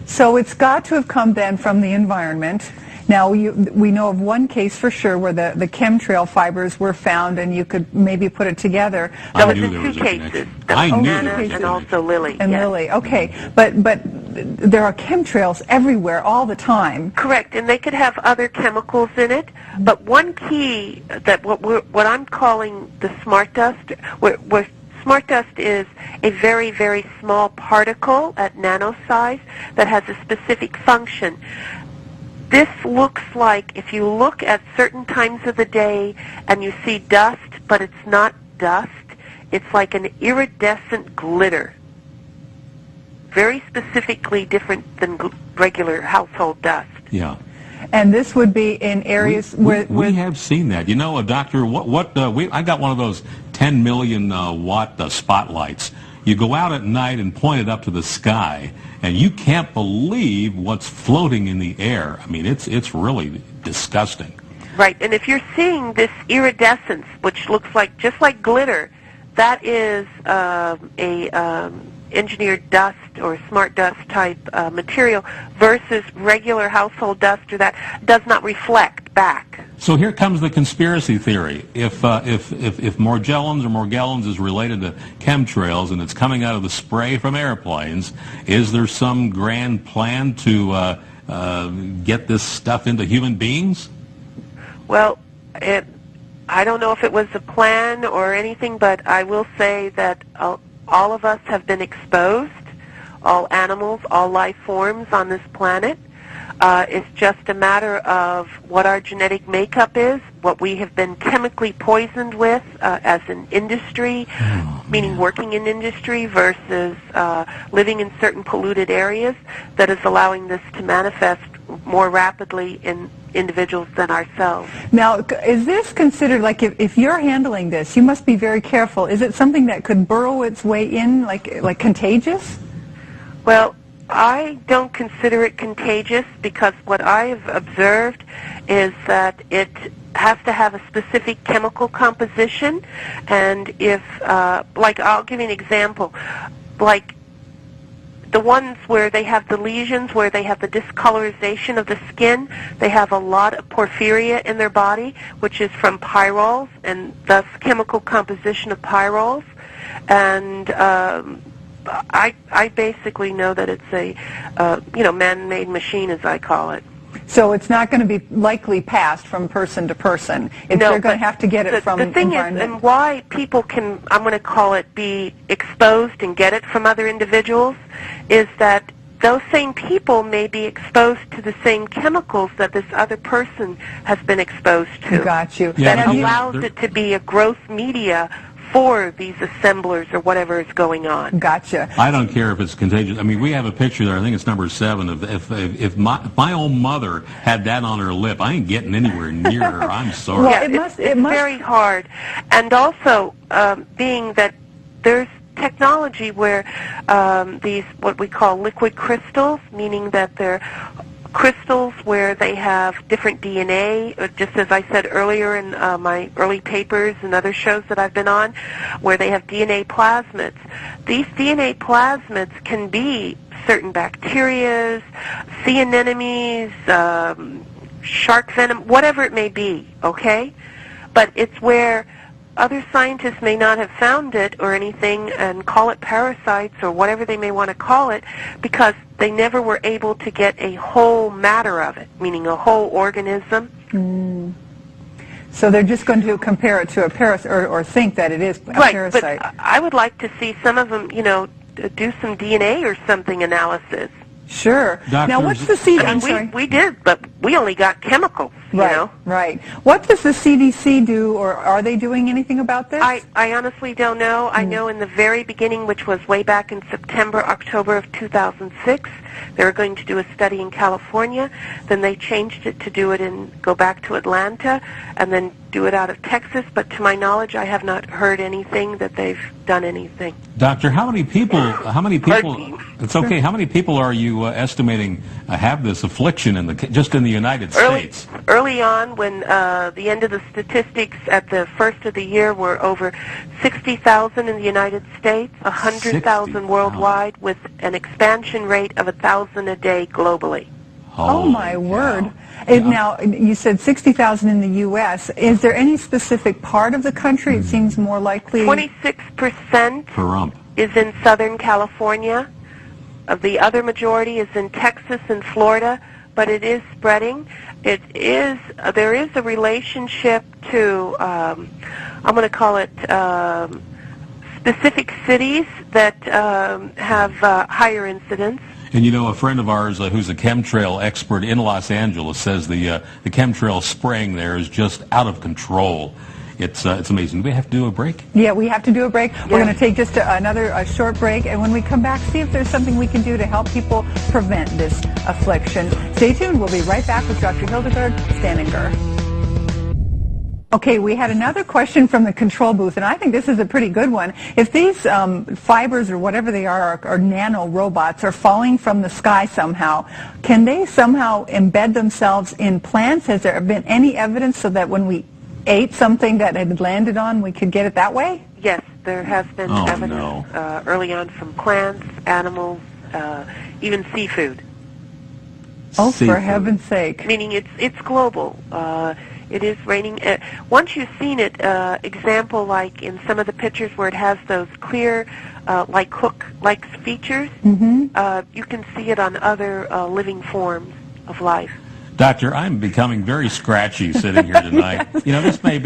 So it's got to have come then from the environment. Now, we know of one case for sure where the chemtrail fibers were found, and you could maybe put it together. That was in two cases. I knew Anna and also Lily. And yes. Lily, okay. But there are chemtrails everywhere all the time. Correct, and they could have other chemicals in it. But one key that what I'm calling the smart dust, where smart dust is a very, very small particle at nano size that has a specific function. This looks like, if you look at certain times of the day and you see dust, but it's not dust, it's like an iridescent glitter. Very specifically different than regular household dust. Yeah. And this would be in areas where we have seen that. You know, Doctor, I got one of those 10 million watt spotlights. You go out at night and point it up to the sky, and you can't believe what's floating in the air. I mean, it's really disgusting. Right, and if you're seeing this iridescence, which looks like just like glitter, that is engineered dust or smart dust type material versus regular household dust, or that does not reflect back. So here comes the conspiracy theory. If Morgellons or Morgellons is related to chemtrails and it's coming out of the spray from airplanes, is there some grand plan to get this stuff into human beings? Well, I don't know if it was a plan or anything, but I will say that all of us have been exposed, all animals, all life forms on this planet. It's just a matter of what our genetic makeup is, what we have been chemically poisoned with as an industry, meaning working in industry versus living in certain polluted areas, that is allowing this to manifest more rapidly in individuals than ourselves. Now, is this considered, like, if you're handling this, you must be very careful. Is it something that could burrow its way in, like contagious? Well, I don't consider it contagious because what I've observed is that it has to have a specific chemical composition, and if, like, I'll give you an example, like the ones where they have the lesions, where they have the discolorization of the skin, they have a lot of porphyria in their body, which is from pyrols, and thus chemical composition of pyrols. And I basically know that it's a man-made machine, as I call it. So it's not going to be likely passed from person to person. They're going to have to get it from the thing environment. is, and why people can, I'm going to call it, be exposed and get it from other individuals, is that those same people may be exposed to the same chemicals that this other person has been exposed to. Got you. Yeah, that allows it to be a growth media for these assemblers or whatever is going on. Gotcha. I don't care if it's contagious. I mean, we have a picture there, I think it's number 7, of if my own mother had that on her lip, I ain't getting anywhere near her. I'm sorry. Well, Yeah, it's very hard. And also, being that there's technology where these, what we call liquid crystals, meaning that they're crystals where they have different DNA, just as I said earlier in my early papers and other shows that I've been on, where they have DNA plasmids. These DNA plasmids can be certain bacterias, sea anemones, shark venom, whatever it may be, okay? But it's where other scientists may not have found it or anything and call it parasites or whatever they may want to call it, because they never were able to get a whole matter of it, meaning a whole organism. So they're just going to compare it to a parasite, or think that it is a parasite. But I would like to see some of them, do some DNA or something analysis. Sure. Doctors, now, what's the CDC? I mean, we did, but we only got chemicals, you know? Right. What does the CDC do, or are they doing anything about this? I honestly don't know. I know in the very beginning, which was way back in September, October of 2006, they were going to do a study in California. Then they changed it to do it go back to Atlanta, and then do it out of Texas, but to my knowledge, I have not heard anything that they've done anything. Doctor, how many people, it's okay, how many people are you estimating have this affliction just in the United States? Early on, when the end of the statistics at the first of the year were over 60,000 in the United States, 100,000 worldwide, with an expansion rate of 1,000 a day globally. Oh, my word. Now, you said 60,000 in the U.S. Is there any specific part of the country? It seems more likely... 26% is in Southern California. The other majority is in Texas and Florida, but it is spreading. There is a relationship to, I'm going to call it specific cities that have higher incidence. And you know, a friend of ours who's a chemtrail expert in Los Angeles says the chemtrail spraying there is just out of control. It's amazing. Do we have to do a break? Yeah, we have to do a break. Yeah. We're going to take just another short break, and when we come back, see if there's something we can do to help people prevent this affliction. Stay tuned. We'll be right back with Dr. Hildegarde Staninger. Okay, we had another question from the control booth, and I think this is a pretty good one. If these fibers or whatever they are nano robots are falling from the sky somehow, can they somehow embed themselves in plants? Has there been any evidence so that when we ate something that had landed on, we could get it that way? Yes, there has been evidence early on from plants, animals, even seafood. Oh, for heaven's sake. Meaning it's global. It is raining. Once you've seen it, example like in some of the pictures where it has those clear, like hook-like features, you can see it on other living forms of life. Doctor, I'm becoming very scratchy sitting here tonight. You know, this may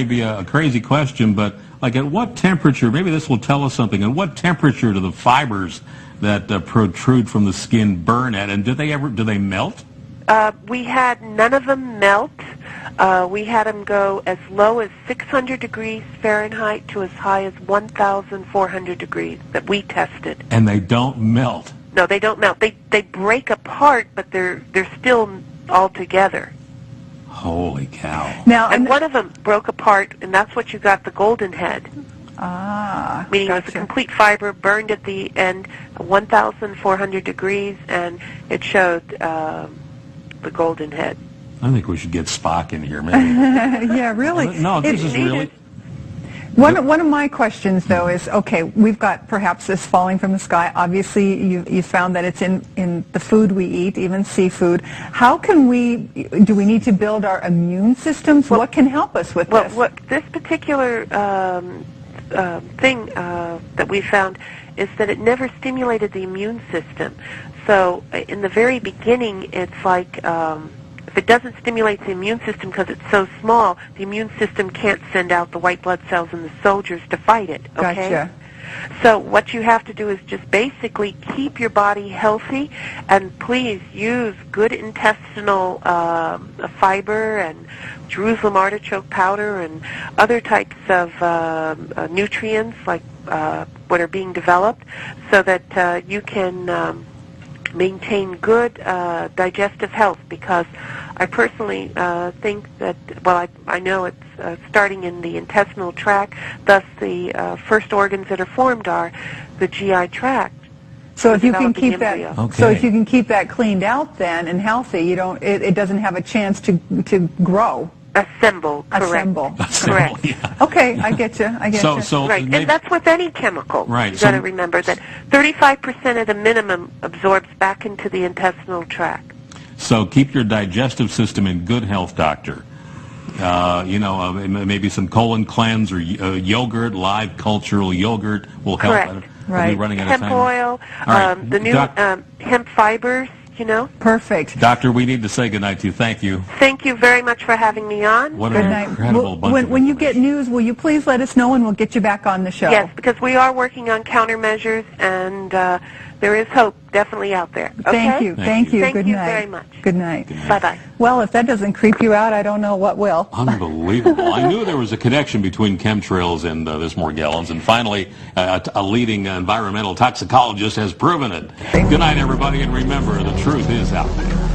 be a crazy question, but like at what temperature, maybe this will tell us something, at what temperature do the fibers that protrude from the skin burn at, and do they melt? We had none of them melt. We had them go as low as 600 degrees Fahrenheit to as high as 1,400 degrees that we tested. And they don't melt? No, they don't melt. They break apart, but they're still all together. Holy cow. Now, and one of them broke apart, and that's what you got the golden head. Meaning it was a complete fiber burned at the end, 1,400 degrees, and it showed the golden head. I think we should get Spock in here, maybe. Yeah, really. No, this is really... One of my questions, though, is, okay, we've got perhaps this falling from the sky. Obviously, you found that it's in the food we eat, even seafood. How can do we need to build our immune systems? What can help us with this? Well, this particular thing that we found is that it never stimulated the immune system. So in the very beginning, it's like... if it doesn't stimulate the immune system because it's so small, the immune system can't send out the white blood cells in the soldiers to fight it, okay? Gotcha. So what you have to do is just basically keep your body healthy, and please use good intestinal fiber and Jerusalem artichoke powder and other types of nutrients like what are being developed so that you can maintain good digestive health, because I personally think that, well, I know it's starting in the intestinal tract, thus the first organs that are formed are the GI tract. So if you can keep that, so if you can keep that cleaned out then and healthy, it doesn't have a chance to grow. Assemble, correct. Assemble. Correct. Yeah. Okay, I get you. So right, and that's with any chemical. Right. You've got to remember that 35% of the minimum absorbs back into the intestinal tract. So keep your digestive system in good health, doctor. Maybe some colon cleanse or yogurt, live cultural yogurt will help. Correct. Right. We'll be running out of hemp time. oil, right. The new hemp fibers. Perfect. Doctor, we need to say goodnight to you. Thank you. Thank you very much for having me on. What an incredible bunch of when you get news, will you please let us know and we'll get you back on the show? Yes, because we are working on countermeasures, and there is hope definitely out there. Okay? Thank you. Thank Good you night. very much. Good night. Bye-bye. Well, if that doesn't creep you out, I don't know what will. Unbelievable. I knew there was a connection between chemtrails and this Morgellons, and finally, a leading environmental toxicologist has proven it. Good night, everybody, and remember, the truth is out there.